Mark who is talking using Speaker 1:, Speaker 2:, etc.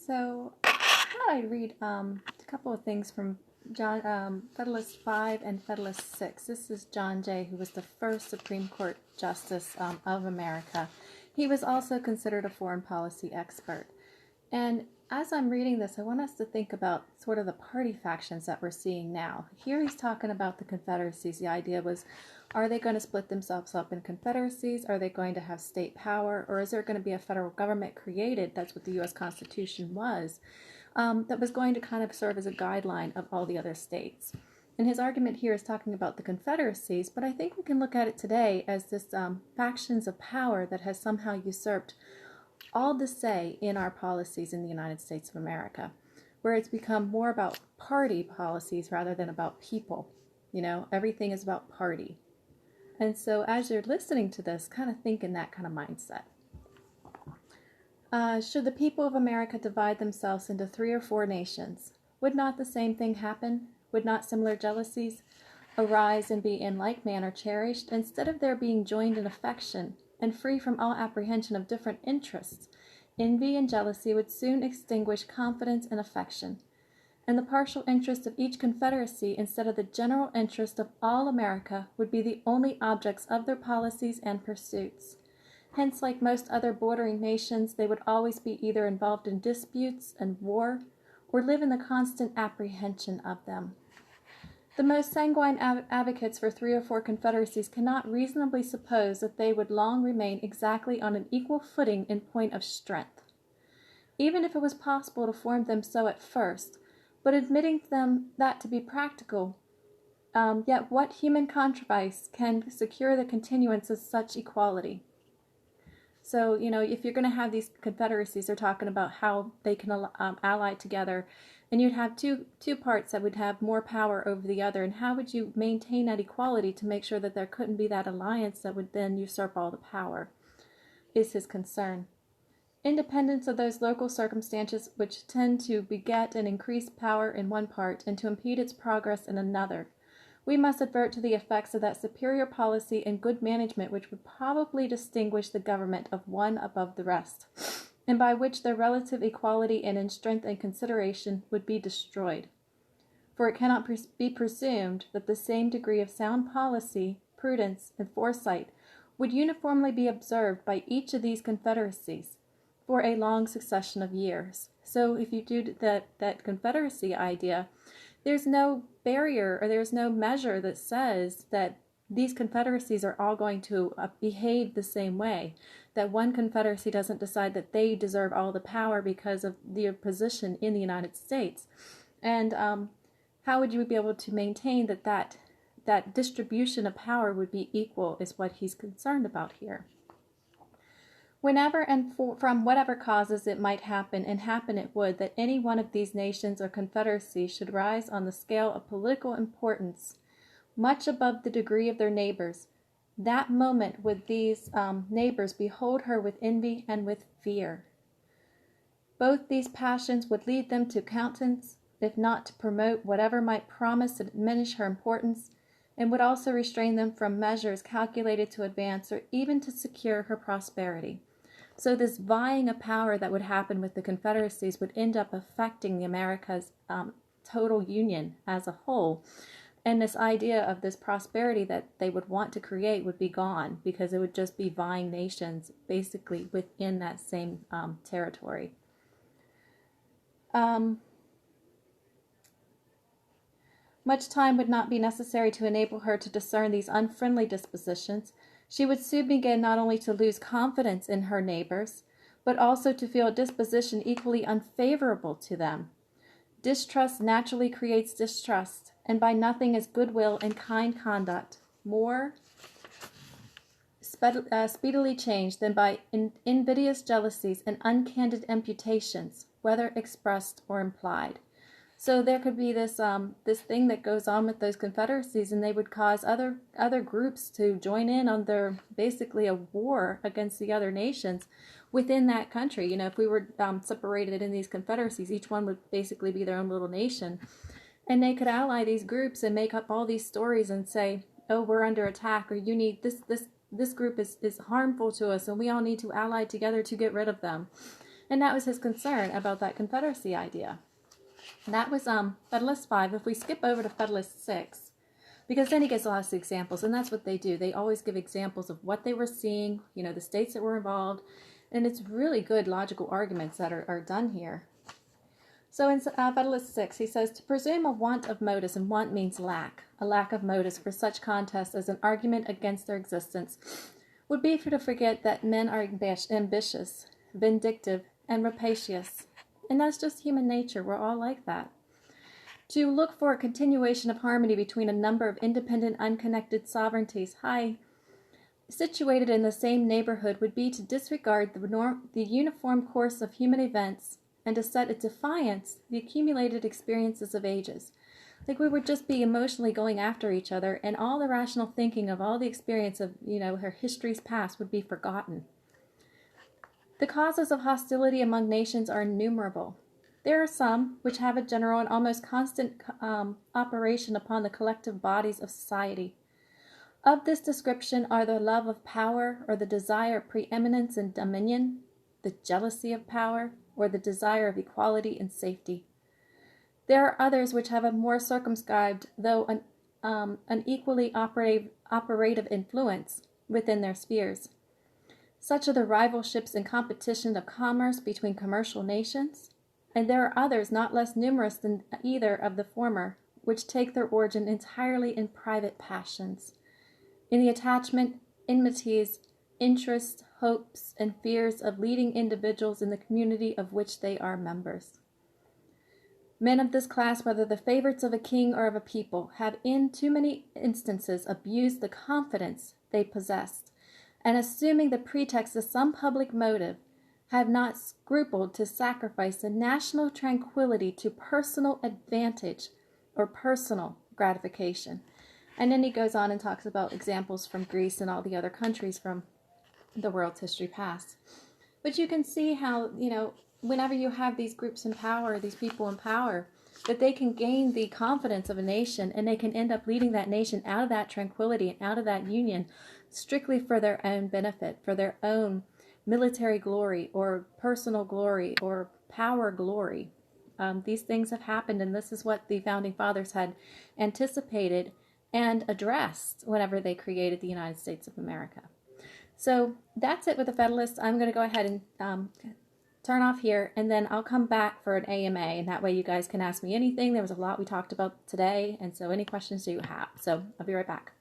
Speaker 1: So I thought I'd read a couple of things from Federalist 5 and Federalist 6. This is John Jay, who was the first Supreme Court Justice of America. He was also considered a foreign policy expert. And as I'm reading this, I want us to think about sort of the party factions that we're seeing now. Here he's talking about the confederacies. The idea was, are they going to split themselves up in confederacies? Are they going to have state power? Or is there going to be a federal government created? That's what the U.S. Constitution was. That was going to kind of serve as a guideline of all the other states. And his argument here is talking about the confederacies, but I think we can look at it today as this factions of power that has somehow usurped all the say in our policies in the United States of America, where it's become more about party policies rather than about people. You know, everything is about party. And so as you're listening to this, kind of think in that kind of mindset. Should the people of America divide themselves into 3 or 4 nations, would not the same thing happen? Would not similar jealousies arise and be in like manner cherished, instead of their being joined in affection and free from all apprehension of different interests? Envy and jealousy would soon extinguish confidence and affection, and the partial interest of each confederacy instead of the general interest of all America would be the only objects of their policies and pursuits. Hence, like most other bordering nations, they would always be either involved in disputes and war, or live in the constant apprehension of them. The most sanguine advocates for 3 or 4 confederacies cannot reasonably suppose that they would long remain exactly on an equal footing in point of strength, even if it was possible to form them so at first. But admitting them that to be practical, yet what human contrivance can secure the continuance of such equality? So, you know, if you're going to have these confederacies, they're talking about how they can ally together, and you'd have two parts that would have more power over the other. And how would you maintain that equality to make sure that there couldn't be that alliance that would then usurp all the power, is his concern. Independence of those local circumstances which tend to beget and increase power in one part and to impede its progress in another, we must advert to the effects of that superior policy and good management which would probably distinguish the government of one above the rest, and by which their relative equality and in strength and consideration would be destroyed. For it cannot be presumed that the same degree of sound policy, prudence, and foresight would uniformly be observed by each of these confederacies for a long succession of years. So if you do that confederacy idea, there's no barrier or there's no measure that says that these confederacies are all going to behave the same way, that one confederacy doesn't decide that they deserve all the power because of their position in the United States. And how would you be able to maintain that distribution of power would be equal is what he's concerned about here. Whenever and from whatever causes it might happen, and happen it would, that any one of these nations or confederacies should rise on the scale of political importance much above the degree of their neighbors, that moment would these neighbors behold her with envy and with fear. Both these passions would lead them to countenance, if not to promote, whatever might promise to diminish her importance, and would also restrain them from measures calculated to advance or even to secure her prosperity. So this vying of power that would happen with the confederacies would end up affecting the America's total union as a whole. And this idea of this prosperity that they would want to create would be gone, because it would just be vying nations basically within that same territory. Much time would not be necessary to enable her to discern these unfriendly dispositions. She would soon begin not only to lose confidence in her neighbors, but also to feel a disposition equally unfavorable to them. Distrust naturally creates distrust, and by nothing is goodwill and kind conduct more speedily changed than by invidious jealousies and uncandid imputations, whether expressed or implied. So there could be this thing that goes on with those confederacies, and they would cause other groups to join in on their basically a war against the other nations within that country. You know, if we were separated in these confederacies, each one would basically be their own little nation, and they could ally these groups and make up all these stories and say, "Oh, we're under attack," or "You need this group is harmful to us, and we all need to ally together to get rid of them." And that was his concern about that Confederacy idea. And that was Federalist 5. If we skip over to Federalist 6, because then he gives lots of examples, and that's what they do. They always give examples of what they were seeing, the states that were involved, and it's really good logical arguments that are done here. So in Federalist 6, he says, to presume a want of motives, and want means lack, a lack of motives for such contests as an argument against their existence, would be to forget that men are ambitious, vindictive, and rapacious. And that's just human nature. We're all like that. To look for a continuation of harmony between a number of independent, unconnected sovereignties, situated in the same neighborhood, would be to disregard the uniform course of human events and to set at defiance the accumulated experiences of ages. Like we would just be emotionally going after each other, and all the rational thinking of all the experience of, her history's past would be forgotten. The causes of hostility among nations are innumerable. There are some which have a general and almost constant operation upon the collective bodies of society. Of this description are the love of power, or the desire of preeminence and dominion, the jealousy of power, or the desire of equality and safety. There are others which have a more circumscribed, though an equally operative influence within their spheres. Such are the rivalships and competition of commerce between commercial nations, and there are others not less numerous than either of the former, which take their origin entirely in private passions, in the attachment, enmities, interests, hopes, and fears of leading individuals in the community of which they are members. Men of this class, whether the favorites of a king or of a people, have in too many instances abused the confidence they possessed, and assuming the pretext of some public motive, have not scrupled to sacrifice the national tranquility to personal advantage or personal gratification. And then he goes on and talks about examples from Greece and all the other countries from the world's history past. But you can see how, whenever you have these groups in power, these people in power, that they can gain the confidence of a nation, and they can end up leading that nation out of that tranquility and out of that union strictly for their own benefit, for their own military glory or personal glory or power glory. These things have happened, and this is what the Founding Fathers had anticipated and addressed whenever they created the United States of America. So that's it with the Federalists. I'm going to go ahead and turn off here, and then I'll come back for an AMA, and that way you guys can ask me anything. There was a lot we talked about today, and so any questions do you have. So I'll be right back.